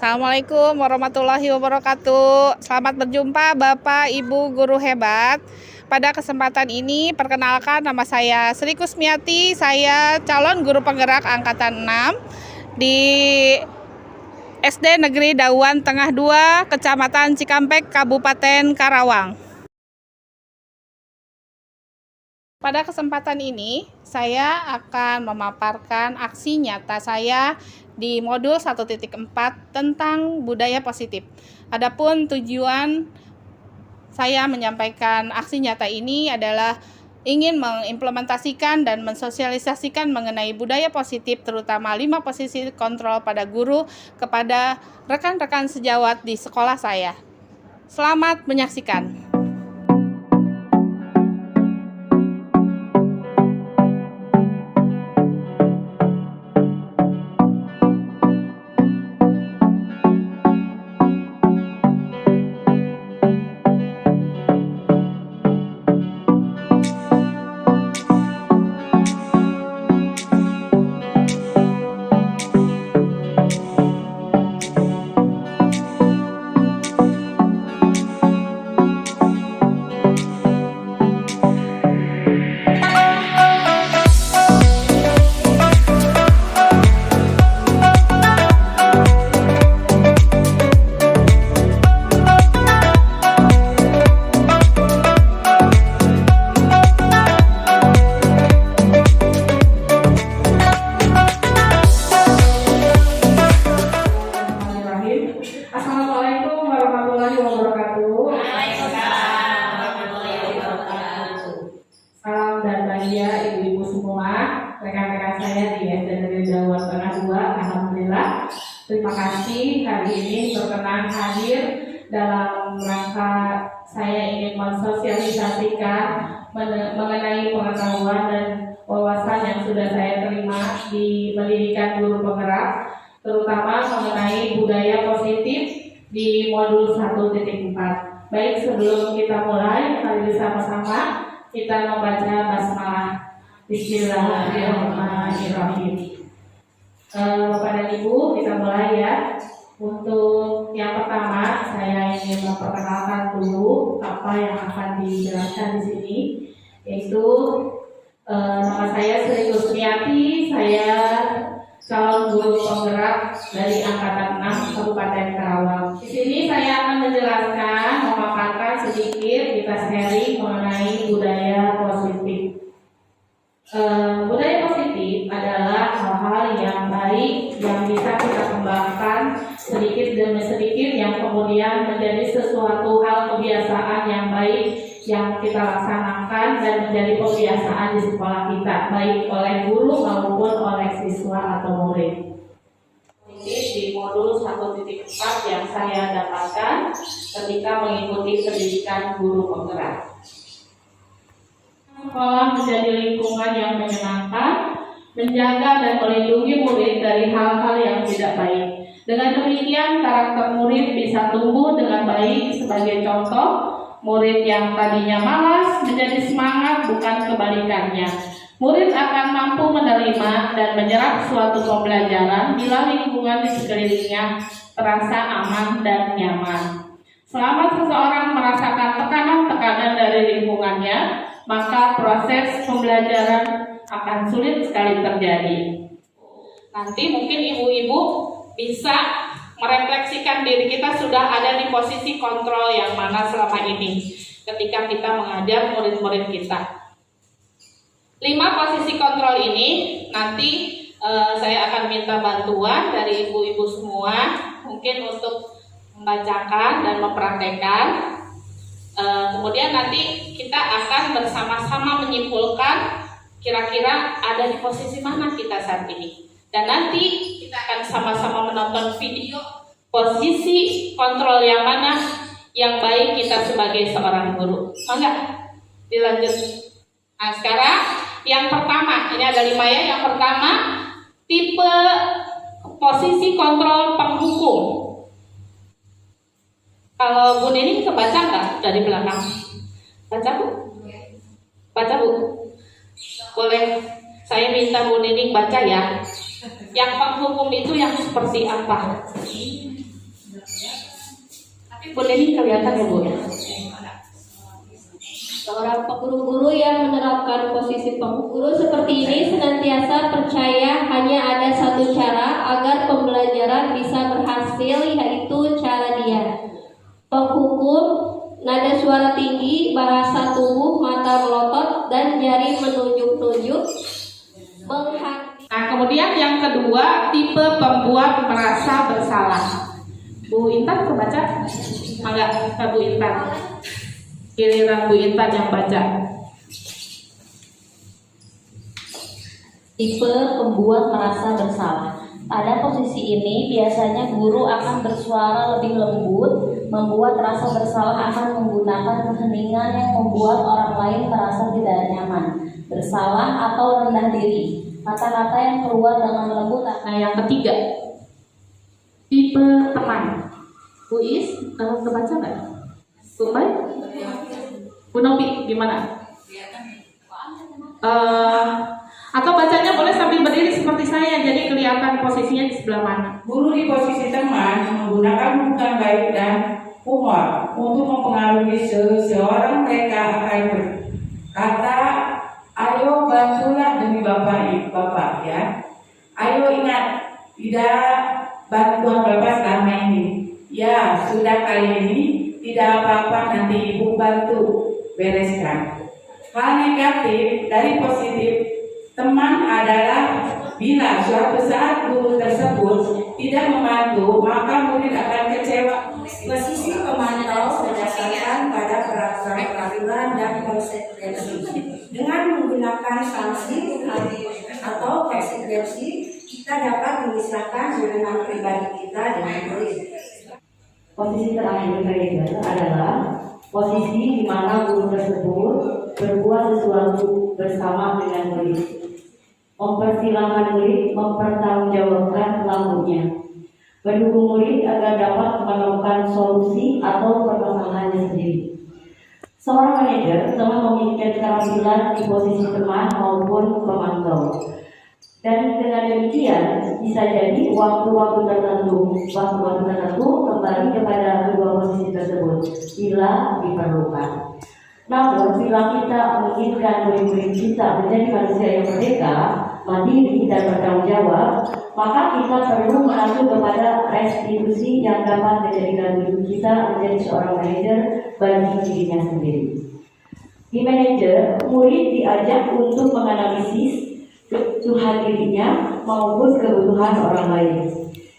Assalamualaikum warahmatullahi wabarakatuh. Selamat berjumpa Bapak Ibu guru hebat. Pada kesempatan ini perkenalkan, nama saya Sri Kusmiati. Saya calon guru penggerak angkatan 6 di SD Negeri Dauan Tengah 2, Kecamatan Cikampek, Kabupaten Karawang. Pada kesempatan ini, saya akan memaparkan aksi nyata saya di modul 1.4 tentang budaya positif. Adapun tujuan saya menyampaikan aksi nyata ini adalah ingin mengimplementasikan dan mensosialisasikan mengenai budaya positif, terutama 5 posisi kontrol pada guru kepada rekan-rekan sejawat di sekolah saya. Selamat menyaksikan. Assalamualaikum warahmatullahi wabarakatuh. Salam dan bahagia ibu-ibu semua, rekan-rekan saya di SD Negeri Dauan Tengah 2. Alhamdulillah, terima kasih hari ini berkenan hadir dalam rangka saya ingin mensosialisasikan mengenai pengetahuan dan wawasan yang sudah saya terima di pendidikan guru penggerak, terutama mengenai budaya positif di modul 1.4. Baik, sebelum kita mulai, mari bersama-sama kita membaca basmalah. Bismillahirrahmanirrahim. Bapak dan Ibu, kita mulai ya. Untuk yang pertama, saya ingin memperkenalkan dulu apa yang akan dijelaskan di sini, yaitu nama saya Sri Kusmiati. Saya calon guru penggerak dari angkatan 6 Kabupaten Karawang. Di sini saya akan menjelaskan, memaparkan sedikit, kita sharing mengenai budaya positif. Budaya positif adalah hal-hal yang baik yang bisa kita kembangkan sedikit demi sedikit, yang kemudian menjadi sesuatu hal kebiasaan yang baik yang kita laksanakan dan menjadi kebiasaan di sekolah kita, baik oleh guru maupun oleh siswa atau murid. Ini di modul 1.4 yang saya dapatkan ketika mengikuti pendidikan guru penggerak. Sekolah menjadi lingkungan yang menyenangkan, menjaga dan melindungi murid dari hal-hal yang tidak baik. Dengan demikian, karakter murid bisa tumbuh dengan baik. Sebagai contoh, murid yang tadinya malas menjadi semangat, bukan kebalikannya. Murid akan mampu menerima dan menyerap suatu pembelajaran bila lingkungan di sekelilingnya terasa aman dan nyaman. Selama seseorang merasakan tekanan-tekanan dari lingkungannya, maka proses pembelajaran akan sulit sekali terjadi. Nanti mungkin ibu-ibu bisa merefleksikan diri kita sudah ada di posisi kontrol yang mana selama ini ketika kita mengajar murid-murid kita. 5 posisi kontrol ini nanti saya akan minta bantuan dari ibu-ibu semua, mungkin untuk membacakan dan mempraktekkan. Kemudian nanti kita akan bersama-sama menyimpulkan kira-kira ada di posisi mana kita saat ini. Dan nanti kita akan sama-sama menonton video posisi kontrol yang mana yang baik kita sebagai seorang guru. Enggak? Dilanjut. Nah, sekarang yang pertama, ini ada 5 ya. Yang pertama, tipe posisi kontrol penghukum. Kalau Bu Nining kebaca nggak dari belakang? Baca Bu? Baca Bu? Boleh saya minta Bu Nining baca ya. Yang penghukum itu yang seperti apa? Boleh kelihatan ya Bu ya. Seorang guru-guru yang menerapkan posisi pengguru seperti ini senantiasa percaya hanya ada satu cara agar pembelajaran bisa berhasil, yaitu cara dia. Penghukum, nada suara tinggi, bahasa tubuh, mata melotot, dan jari menunjuk-nunjuk. Nah, kemudian yang kedua, tipe pembuat merasa bersalah. Bu Intan kebaca? Enggak, Bu Intan. Giliran Bu Intan yang baca. Tipe pembuat merasa bersalah. Pada posisi ini biasanya guru akan bersuara lebih lembut, membuat rasa bersalah akan menggunakan keheningan yang membuat orang lain merasa tidak nyaman, bersalah atau rendah diri. Kata-kata yang keluar dengan lembut. Nah, yang ketiga, tipe teman. Bu Is, kebaca nggak? Bu Mai? Bu Novi, gimana? Atau bacanya boleh sambil berdiri seperti saya, jadi kelihatan posisinya di sebelah mana. Guru di posisi teman menggunakan hubungan baik dan humor untuk mempengaruhi seseorang. Mereka akan berkata, ayo bantulah demi bapak ya. Ayo ingat, tidak bantuan bapak selama ini. Ya, sudah kali ini tidak apa-apa, nanti ibu bantu bereskan. Hal negatif dari positif teman adalah bila suatu saat guru tersebut tidak membantu, maka murid akan kecewa. Posisi pemantau berdasarkan pada peraturan dan konsekuensi. Dengan menggunakan sanksi atau konsekuensi, kita dapat memisahkan hubungan pribadi kita dengan murid. Posisi terakhir manajer adalah posisi di mana guru tersebut berbuat sesuatu bersama dengan murid, mempersilahkan murid mempertanggungjawabkan lakunya, mendukung murid agar dapat menemukan solusi atau permasalahannya sendiri. Seorang manajer telah memiliki keterampilan di posisi teman maupun pemantau. Dan dengan demikian bisa jadi waktu-waktu tertentu kembali kepada kedua posisi tersebut bila diperlukan. Namun bila kita menginginkan murid-murid kita menjadi manusia yang merdeka, mandiri dan bertanggung jawab, maka kita perlu mengacu kepada restitusi yang dapat menjadikan guru kita menjadi seorang manajer bagi dirinya sendiri. Di manajer, murid diajak untuk menganalisis kebutuhan dirinya maupun kebutuhan orang lain.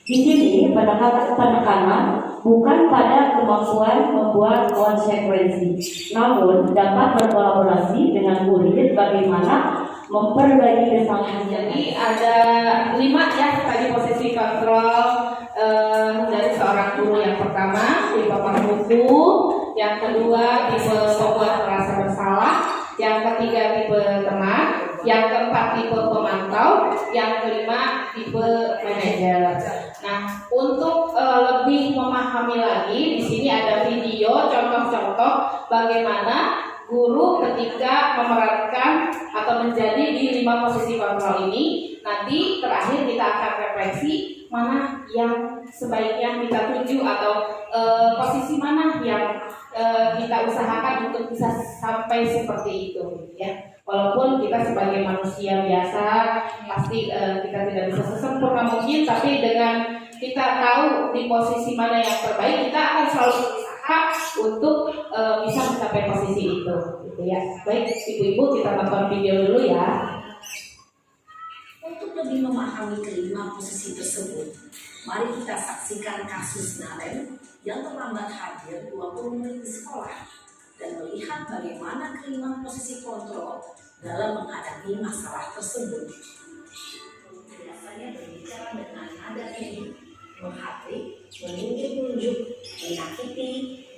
Di sini penekanan bukan pada kemampuan membuat konsekuensi, namun dapat berkolaborasi dengan murid bagaimana memperbaiki kesalahan. Jadi ada 5 ya tadi posisi kontrol dari seorang guru. Yang pertama tipe penghukum, yang kedua tipe pembuat merasa bersalah, yang ketiga tipe teman, yang keempat tipe pemantau, yang kelima tipe manajer. Nah, untuk lebih memahami lagi, di sini ada video contoh-contoh bagaimana guru ketika memerankan atau menjadi di 5 posisi kontrol ini. Nanti terakhir kita akan refleksi mana yang sebaiknya kita tuju atau posisi mana yang kita usahakan untuk bisa sampai seperti itu ya. Walaupun kita sebagai manusia biasa pasti kita tidak bisa sesempurna mungkin, tapi dengan kita tahu di posisi mana yang terbaik, kita akan selalu berusaha untuk bisa mencapai posisi itu gitu ya. Baik ibu-ibu, kita tonton video dulu ya. Untuk lebih memahami kelima posisi tersebut, mari kita saksikan kasus Naren yang terlambat hadir 20 menit di sekolah dan melihat bagaimana kelima posisi kontrol dalam menghadapi masalah tersebut. Biasanya berbicara dengan nada tinggi, menghati, menunjuk-nunjuk, menyakiti,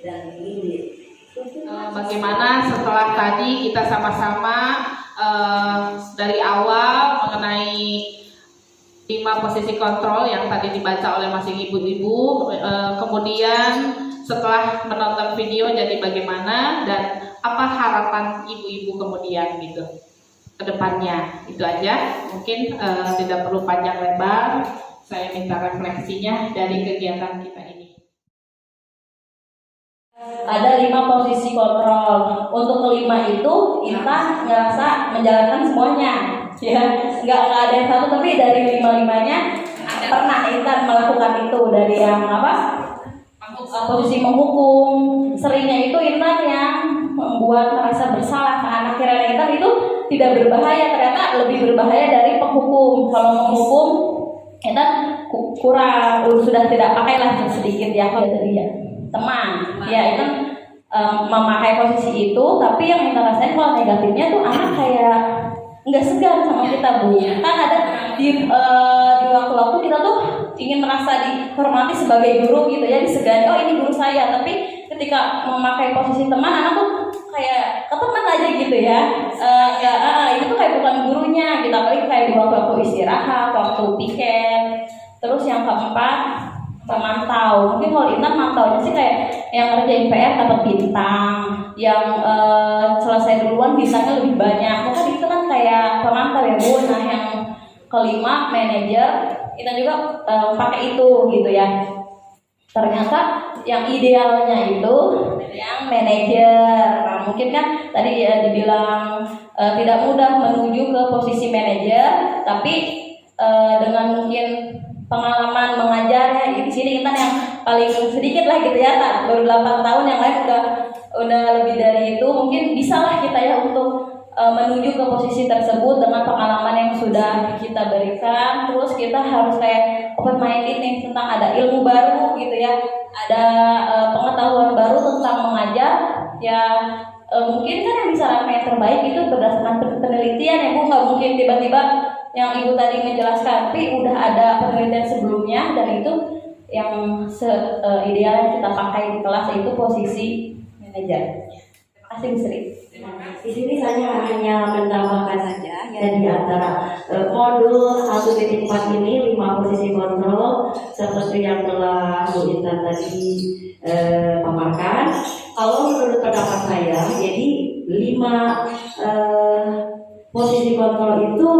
dan menyindir. Bagaimana setelah tadi kita sama-sama dari awal mengenai 5 posisi kontrol yang tadi dibaca oleh masing ibu-ibu, kemudian setelah menonton video jadi bagaimana dan apa harapan ibu-ibu kemudian gitu ke depannya. Itu aja, mungkin tidak perlu panjang lebar, saya minta refleksinya dari kegiatan kita ini. ada 5 posisi kontrol. Untuk kelima itu Intan ngerasa menjalankan semuanya, ya nggak ada yang satu, tapi dari 5-limanya pernah Intan melakukan itu. Dari yang posisi menghukum, seringnya itu Intan yang membuat merasa bersalah, karena akhirnya Intan itu tidak berbahaya, ternyata lebih berbahaya dari penghukum. Kalau menghukum Intan kurang, sudah tidak pakailah sedikit ya dari teman. Ya Intan memakai posisi itu, tapi yang Intan rasain kalau negatifnya tuh anak kayak nggak segan sama kita, Bu. Kan ada di waktu-waktu kita tuh ingin merasa dihormati sebagai guru gitu ya, disegani, oh ini guru saya. Tapi ketika memakai posisi teman, anak tuh kayak ke teman aja gitu ya. Itu tuh kayak bukan gurunya gitu. Apalagi kayak di waktu-waktu istirahat, waktu piket. Terus yang keempat, pemantau. Mungkin kalau Intan mantaunya sih kayak yang ngerjain PR dapat bintang, yang selesai duluan bintangnya lebih banyak. Maka itu kan kayak pemantau ya, Bu. Nah yang kelima, manajer. Kita juga pakai itu gitu ya. Ternyata yang idealnya itu yang manajer. Nah, mungkin kan tadi ya dibilang tidak mudah menuju ke posisi manajer, tapi dengan mungkin pengalaman mengajarnya di sini kita yang paling sedikit lah gitu ya, baru 8 tahun, yang lain udah lebih dari itu. Mungkin bisalah kita ya untuk menuju ke posisi tersebut dengan pengalaman yang sudah kita berikan. Terus kita harus kayak open minded nih tentang ada ilmu baru gitu ya, ada pengetahuan baru tentang mengajar ya. Mungkin kan yang bisa ramai terbaik itu berdasarkan penelitian ya, Bu. Nggak mungkin tiba-tiba yang Ibu tadi menjelaskan, tapi udah ada penelitian sebelumnya, dan itu yang ideal yang kita pakai di kelas itu posisi manajer. Terima kasih Bu Sri. Di sini saya hanya menambahkan saja ya, di antara modul 1.4 ini 5 posisi kontrol seperti yang telah Bu Intan tadi paparkan. Kalau menurut pendapat saya, jadi 5 posisi kontrol itu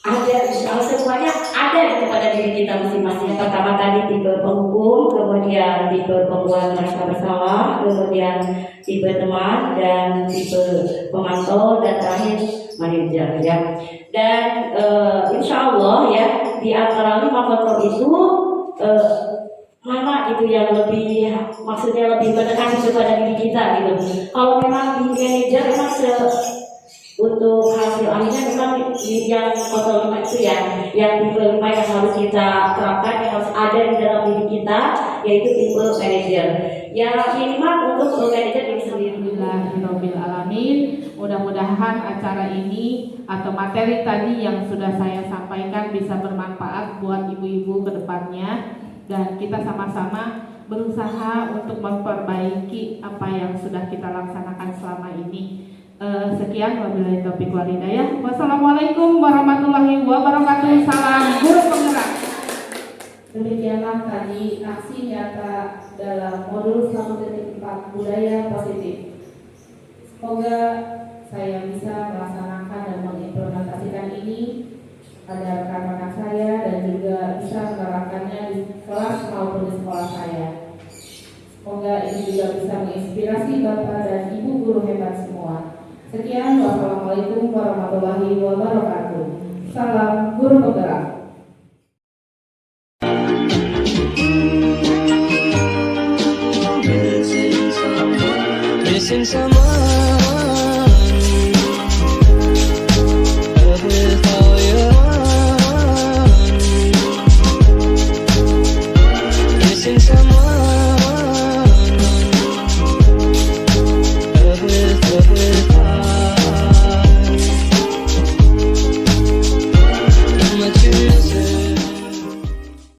ada, kalau semuanya ada kepada diri kita masing-masing. Pertama tadi tipe penghukum, kemudian tipe pembuat merasa bersalah, kemudian tipe teman, dan tipe pemantau, dan terakhir manajer ya. Dan insya Allah ya, di antara 5 kontrol itu mana itu yang lebih, maksudnya lebih mendekati kepada diri kita gitu. Kalau memang di manajer memang untuk hasil akhirnya memang yang kontrol 5 itu ya, yang tipe 5 yang harus kita terapkan, yang harus ada di dalam diri kita, yaitu tipe manajer. Ya minimal untuk manajer diri sendiri. Alhamdulillahirobbilalamin. Mudah-mudahan acara ini atau materi tadi yang sudah saya sampaikan bisa bermanfaat buat ibu-ibu ke depannya, dan kita sama-sama berusaha untuk memperbaiki apa yang sudah kita laksanakan selama ini. Sekian, wabillahi taufiq wal hidayah. Wassalamualaikum warahmatullahi wabarakatuh. Salam guru penggerak. Demikianlah tadi aksi nyata dalam modul 1.4 budaya positif. Semoga saya bisa melaksanakan dan mengimplementasikan ini pada rekan-rekan saya, dan juga bisa menerapkannya di kelas maupun di sekolah saya. Semoga ini juga bisa menginspirasi Bapak dan Ibu guru hebat semua. Sekian, wassalamualaikum warahmatullahi wabarakatuh. Salam guru penggerak. Missing someone with all your heart. Missing someone with